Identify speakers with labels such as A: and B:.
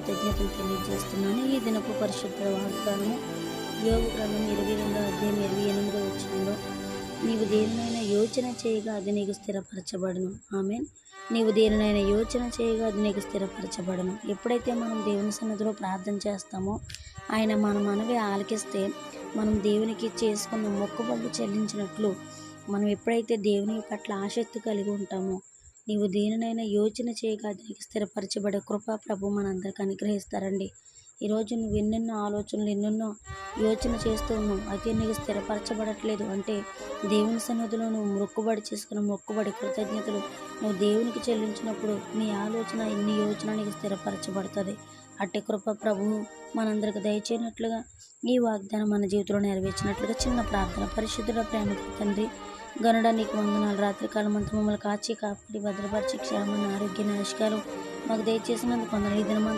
A: కృతజ్ఞతలు తెలియజేస్తున్నాను. ఈ దినపు పరిశుద్ధ వాగ్దానము యోబు గ్రంథం 22వ అధ్యాయం 28వ వచనంలో, నీవు దేనినైనా యోచన చేయగా అది నీకు స్థిరపరచబడును. ఆమేన్. నీవు దేనినైనా యోచన చేయగా అది నీకు స్థిరపరచబడును. ఎప్పుడైతే మనం దేవుని సన్నిధిలో ప్రార్థన చేస్తామో, ఆయన మన మనవి ఆలకిస్తే, మనం దేవునికి చేసుకున్న మొక్కుబడులు చెల్లించినట్లు, మనం ఎప్పుడైతే దేవుని పట్ల ఆసక్తి కలిగి ఉంటామో, నీవు దేనినైనా యోచన చేయగా అది నీకు స్థిరపరచబడే కృప ప్రభు మనందరికి అనుగ్రహిస్తారండి. ఈరోజు నువ్వు ఎన్నెన్నో ఆలోచనలు, ఎన్నెన్నో యోచన చేస్తూ ఉన్నావు, అయితే నీకు స్థిరపరచబడట్లేదు అంటే, దేవుని సన్నిధిలో నువ్వు మొక్కుబడి చేసుకున్న మొక్కుబడి కృతజ్ఞతలు నువ్వు దేవునికి చెల్లించినప్పుడు నీ ఆలోచన, నీ యోచన నీకు స్థిరపరచబడుతుంది. అట్టి కృప ప్రభువు మనందరికి దయచేయనట్లుగా, ఈ వాగ్దానం మన జీవితంలో నెరవేర్చినట్లుగా చిన్న ప్రార్థన. పరిశుద్ధుడ ప్రేమ తండ్రి, గనుడ నీకు వందనాలు. రాత్రికాలం అంతా మమ్మల్ని కాచి కాపాడి భద్రపరిచి క్షేమాన్ని, ఆరోగ్యాన్ని, ఆయుష్కాలం మాకు దయచేసినందుకు వందనాలు. ఈ దినమంతా